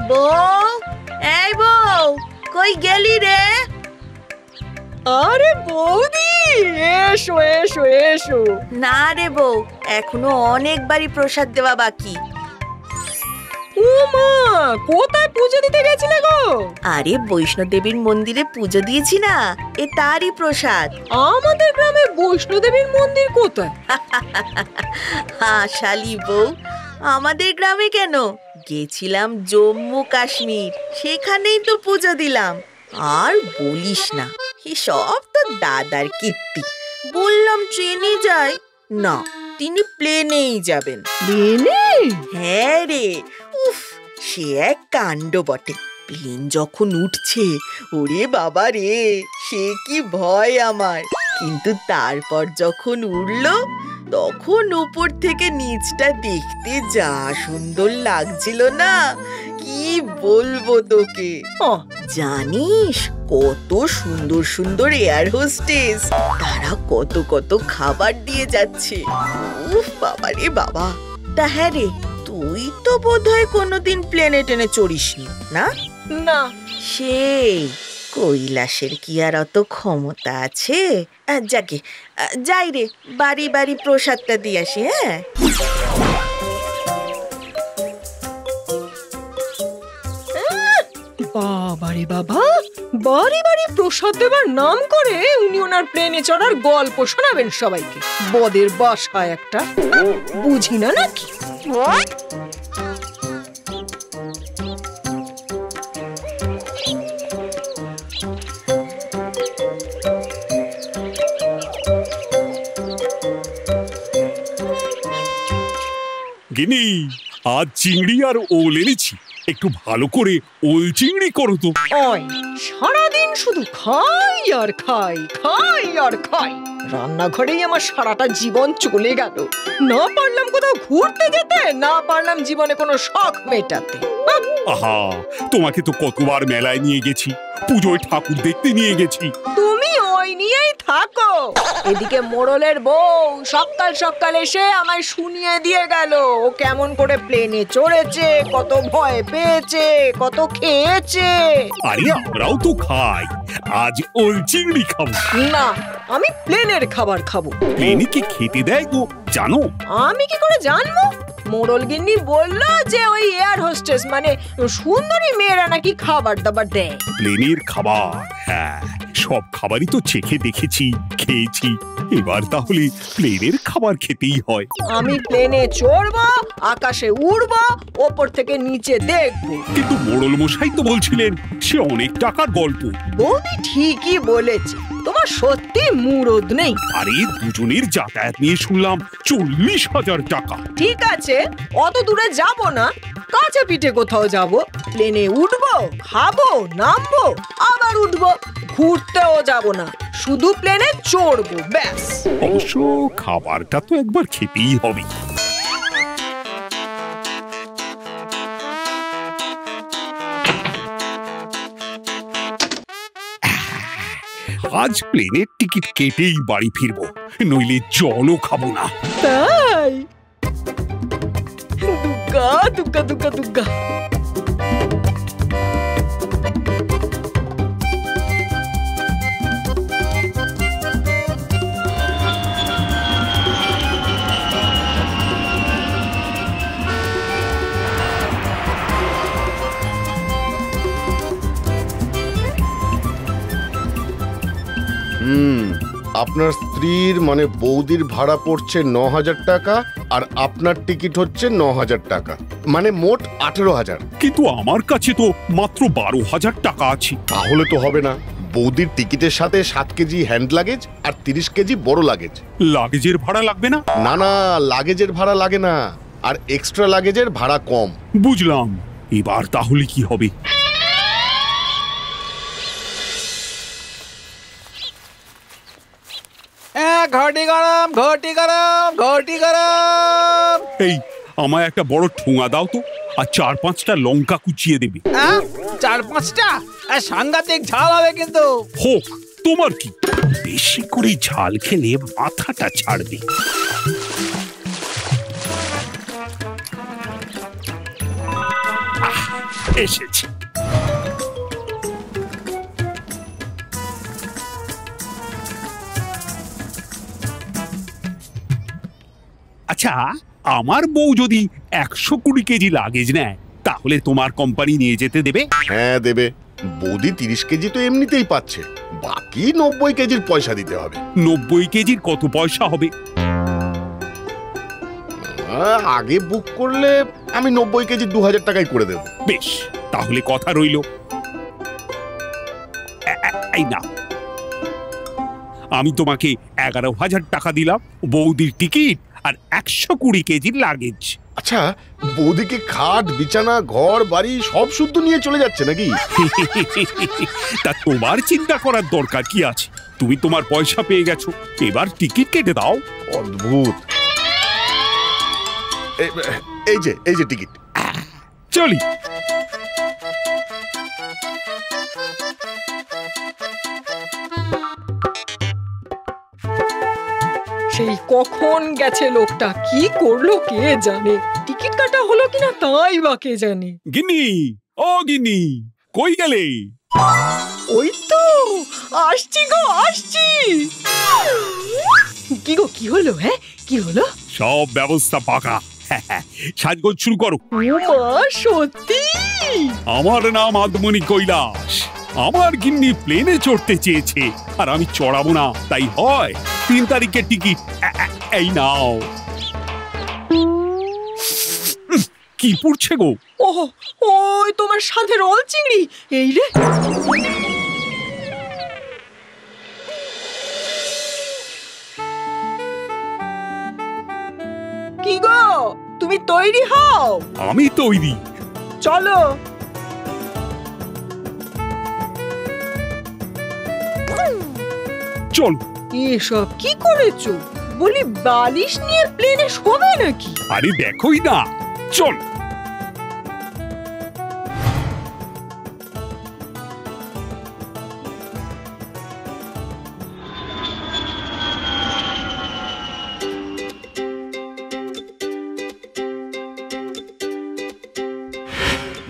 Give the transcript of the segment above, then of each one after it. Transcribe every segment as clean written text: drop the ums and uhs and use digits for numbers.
বউ, এই বউ, কই গেলি রে? আরে বৌদি, এসো এসো এসো। না রে বউ, এখনো অনেক বাড়ি প্রসাদ দেওয়া বাকি। ও মা, কোথায় পুজো দিতে গেছিলে গো? আরে বৈষ্ণোদেবীর মন্দিরে পুজো দিয়েছি না, এ তারই প্রসাদ। আমাদের গ্রামে বৈষ্ণোদেবীর মন্দির কোথায়? হ্যাঁ শালি বউ, আমাদের গ্রামে কেন, গেছিলাম জম্মু কাশ্মীর, সেখানেই তো পুজো দিলাম। আর বলিস না, সব তো দাদার কীর্তি। বললাম ট্রেনে যাই, না তিনি প্লেনেই যাবেন। প্লেনে? হ্যাঁ রে, উফ, সে এক কাণ্ড বটে। প্লেন যখন উঠছে, ওরে বাবা রে, সে কি ভয় আমার। কিন্তু তারপর যখন উড়লো, তখন উপর থেকে নিচটা দেখতে যা সুন্দর লাগছিল না, কি বলবো তোকে। জানিস কত সুন্দর সুন্দর এয়ার হোস্টেস, তারা কত কত খাবার দিয়ে যাচ্ছে। উফ বাবা রে বাবা। তা হ্যাঁ রে, তুই তো বোধহয় কোনোদিন প্লেনে টেনে চড়িসনি না? না। সেই কৈলাসের কি আর অত ক্ষমতা আছে? যাকে যাই রে, বাড়ি বাড়ি প্রসাদটা দিয়ে আসি। হ্যাঁ, বাবারে বাবা, বাড়ি বাড়ি প্রসাদ দেবার নাম করে উনি ওনার প্লেনে চড়ার গল্প শোনাবেন সবাইকে। বদের বাসায় একটা, বুঝি না নাকি? গিনি, আজ চিংড়ি আর ওল এনেছি, একটু ভালো করে ওল চিংড়ি করো তো। ওই সারাদিন শুধু খাই আর খাই, খাই আর খাই। রান্নাঘরেই আমার সারাটা জীবন চলে গেল। না পারলাম কোথাও ঘুরতে যেতে, না পারলাম জীবনে কোনো শখ মেটাতে। আহা, তোমাকে তো কতবার মেলায় নিয়ে গেছি, পুজোয় ঠাকুর দেখতে নিয়ে গেছি। তুমি ওই নিয়েই থাকো। এদিকে মোড়লের বউ সকাল সকাল এসে আমায় শুনিয়ে দিয়ে গেল ও কেমন করে প্লেনে চড়েছে, কত ভয় পেয়েছে, কত খেয়েছে। আরে আমরাও তো খাই, আজ ওল চিংড়ি খাবো। না, আমি প্লেনের খাবার খাবো। প্লেনে কি খেতে দেয় গো, জানো? আমি কি করে জানবো? মোড়ল গিন্নি বললো যে ওই এয়ার হোস্টেস মানে সুন্দরী মেয়েরা নাকি খাবার দাবার দেয়। প্লেনের খাবার? হ্যাঁ, সব খাবারই তো চেখে দেখেছি, খেয়েছি। এবার তাহলে প্লেনের খাবার খেতেই হয়। আমি প্লেনে চড়বো, আকাশে উড়বো, ওপর থেকে নিচে দেখবো। কিন্তু মোড়ল মশাই তো বলছিলেন সে অনেক টাকার গল্প। বৌদি ঠিকই বলেছে, তোমার সত্যি মুরদ নেই। আরে দুজনের যাতায়াত নিয়ে শুনলাম 40,000 টাকা। ঠিক আছে, অত দূরে যাব না, কাছে পিঠে কোথাও যাব। প্লেনে উঠবো, খাবো, নামবো, আবার উঠবো। ঘুরতেও যাব না, শুধু প্লেনে চড়বো, ব্যাস। অবশ্য খাবারটা তো একবার খেতেই হবে। আজ প্লেনের টিকিট কেটেই বাড়ি ফিরবো, নইলে জলও খাবো না। তাই? দুগ্গা দুগ্গা দুগ্গা দুগ্গা। আপনার স্ত্রীর মানে বৌদির ভাড়া পড়ছে 9,000 টাকা, আর আপনার টিকিট হচ্ছে 9,000 টাকা, মানে মোট 18,000। কিন্তু আমার কাছে তো মাত্র 12,000 টাকা আছে। তাহলে তো হবে না। বৌদির টিকিটের সাথে 7 কেজি হ্যান্ড লাগেজ আর 30 কেজি বড় লাগেজ। লাগেজের ভাড়া লাগবে না? না না, লাগেজের ভাড়া লাগে না, আর এক্সট্রা লাগেজের ভাড়া কম। বুঝলাম। এবার তাহলে কি হবে? ঘটি গরম, ঘটি গরম, ঘটি গরম। এই, আমায় একটা বড় ঠোঙা দাও তো, আর 4-5টা লঙ্কা কুচিয়ে দেবে। 4-5টা? সাংঘাতিক ঝাল হবে কিন্তু। হোক, তোমার কি, বেশি করে ঝাল খেলে মাথাটা ছাড়বে। এসেছি। আচ্ছা, আমার বউ যদি 120 কেজি লাগেজ নেয় তাহলে তোমার কোম্পানি নিয়ে যেতে দেবে? হ্যাঁ দেবে। বৌদি 30 কেজি তো এমনিতেই পাচ্ছে, বাকি 90 কেজির পয়সা দিতে হবে। 90 কেজির কত পয়সা হবে? আগে বুক করলে আমি 90 কেজি 2000 টাকায় করে দেব। বেশ, তাহলে কথা রইল। এই না, আমি তোমাকে 11,000 টাকা দিলাম, বৌদির টিকিট আর 120 কেজির লাগেজ। আচ্ছা, বৌদিকে খাট বিছানা ঘর বাড়ি সব শুদ্ধ নিয়ে চলে যাচ্ছে নাকি? তা তোমার চিন্তা করার দরকার কি আছে? তুমি তোমার পয়সা পেয়ে গেছো, এবার টিকিট কেটে দাও। অদ্ভুত। এই যে টিকিট। চলি। সেই কখন গেছে লোকটা, কি করলো কে জানে। টিকিট কাটা হলো কিনা তাই বা কে জানে। গিন্নি, ও গিন্নি, কই গেলে? ওই তো আসছি গো, আসছি। কি গো, কি হলো? হ্যাঁ, কি হলো? সব ব্যবস্থা পাকা। সাজগোজ শুরু করো। ও মা, সত্যি? আমার নাম আদমনি কৈলাস। আমার গিন্নি প্লেনে চড়তে চেয়েছে আর আমি চড়াবো না, তাই হয় 3 তারিখের টিকিট। এই নাও। কি পড়ছে গো? ওহ, ওই তোমার সাথে রোল চিংড়ি। এই রে, কি গো, তুমি তৈরি হও? আমি তৈরি। চলো। চল। এসব কি করেছো? বলি, বালিশ নিয়ে প্লেনে শোবে নাকি? আরে দেখোই না, চল।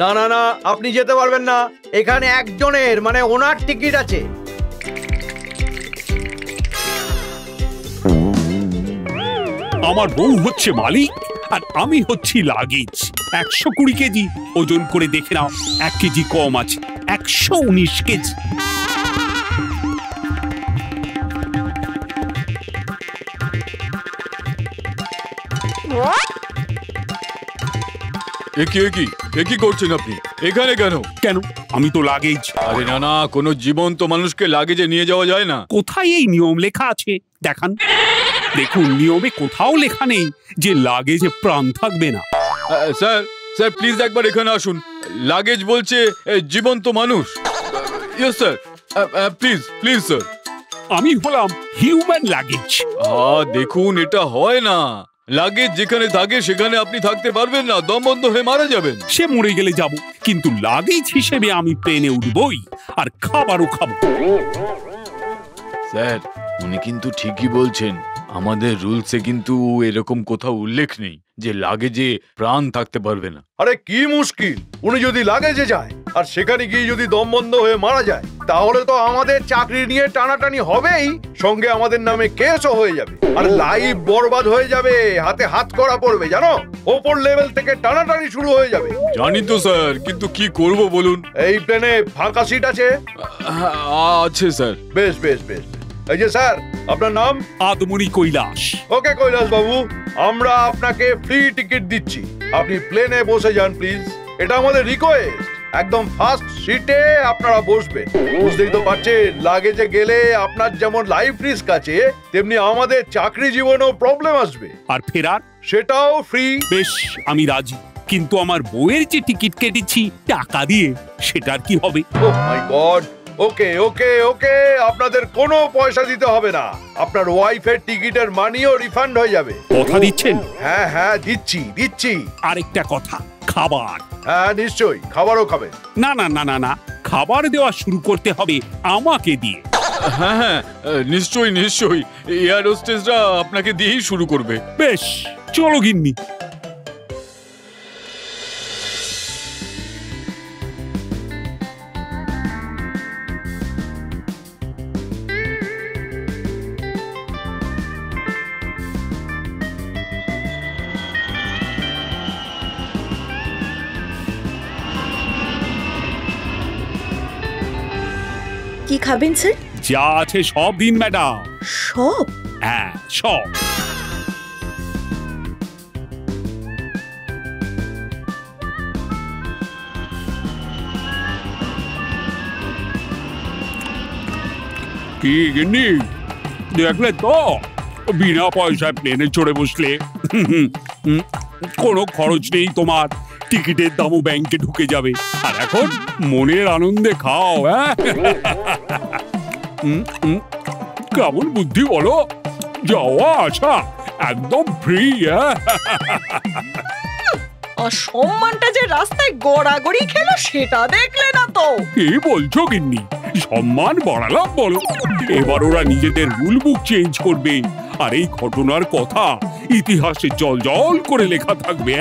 না না না, আপনি যেতে পারবেন না। এখানে একজনের মানে ওনার টিকিট আছে। আমার বউ হচ্ছে মালিক আর আমি হচ্ছি লাগেজ। 120 কেজি ওজন করে দেখে নাও, 1 কেজি কম আছে, 119 কেজি। কি করছেন আপনি এখানে? কেন কেন? আমি তো লাগেজ। আরে না না, কোনো জীবন্ত মানুষকে লাগেজে নিয়ে যাওয়া যায় না। কোথায় এই নিয়ম লেখা আছে দেখান। দেখুন, নিয়মে কোথাও লেখা নেই যে লাগেজে প্রাণ থাকবে না। স্যার স্যার প্লিজ একবার এখানে আসুন। লাগেজ বলছে জীবন্ত মানুষ। Yes sir, please please sir. আমি হলাম হিউম্যান লাগেজ। দেখুন, এটা হয় না। লাগেজ যেখানে থাকে সেখানে আপনি থাকতে পারবেন না, দম বন্ধ হয়ে মারা যাবেন। সে মরে গেলে যাব, কিন্তু লাগেজ হিসেবে আমি প্লেনে উঠবই আর খাবারও খাবো। স্যার, উনি কিন্তু ঠিকই বলছেন। আমাদের রুলসে কিন্তু এরকম কোথাও উল্লেখ নেই যে লাগেজে প্রাণ থাকতে পারবে না। আরে কি মুশকিল, উনি যদি লাগেজে যায় আর সেখানে গিয়ে যদি দম বন্ধ হয়ে মারা যায়, তাহলে তো আমাদের চাকরি নিয়ে টানাটানি হবেই, সঙ্গে আমাদের নামে কেসও হয়ে যাবে আর লাইফ বরবাদ হয়ে যাবে, হাতে হাত করা পড়বে, জানো? ওপর লেভেল থেকে টানাটানি শুরু হয়ে যাবে। জানি তো স্যার, কিন্তু কি করব বলুন। এই প্লেনে ফাঁকা সিট আছে? আছে স্যার। বেশ বেশ বেশ। এই যে স্যার, আপনার নাম? আদমনি কৈলাস। ওকে কৈলাস বাবু, আমরা আপনাকে ফ্রি টিকিট দিচ্ছি, আপনি প্লেনে বসে যান প্লিজ। এটা আমাদের রিকোয়েস্ট। একদম ফার্স্ট সিটে আপনারা বসবেন। বুঝতেই তো পারছেন, লাগেজে গেলে আপনার যেমন লাইফ রিস্ক আছে, তেমনি আমাদের চাকরি জীবনেও প্রবলেম আসবে। আর ফেরার? সেটাও ফ্রি। বেশ, আমি রাজি, কিন্তু আমার বউয়ের যে টিকিট কেটেছি টাকা দিয়ে, সেটার কি হবে? ওহ মাই গড। ওকে ওকে ওকে, আপনাদের কোনো পয়সা দিতে হবে না, আপনার ওয়াইফের টিকিটের মানিও রিফান্ড হয়ে যাবে। কথা দিচ্ছেন? হ্যাঁ হ্যাঁ, দিচ্ছি দিচ্ছি। আরেকটা কথা, খাবার। হ্যাঁ নিশ্চয়ই, খাবারও খাবেন? না না না না না, খাবার দেওয়া শুরু করতে হবে আমাকে দিয়ে। হ্যাঁ হ্যাঁ, নিশ্চয়ই নিশ্চয়ই, এয়ার হোস্টেসরা আপনাকে দিয়েই শুরু করবে। বেশ, চলো গিন্নি। কি খাবেন স্যার? যা আছে সব দিন ম্যাডাম। সব? হ্যাঁ, সব। কি গিন্নি, দেখলে তো বিনা পয়সায় প্লেনে চড়ে বসলে কোনো খরচ নেই তোমার, টিকিটের দামও ব্যাংকে ঢুকে যাবে, আর এখন মনের আনন্দে খাও। হ্যাঁ, কেমন বুদ্ধি বলো, যাওয়া আসা একদম ফ্রি। আর সম্মানটা যে রাস্তায় গড়াগড়ি খেলো সেটা দেখলে না তো? কি বলছো গিন্নি, সম্মান বাড়ালাম বলো? এবার ওরা নিজেদের রুল বুক চেঞ্জ করবে, আর এই ঘটনার কথা ইতিহাসে জল জল করে লেখা থাকবে।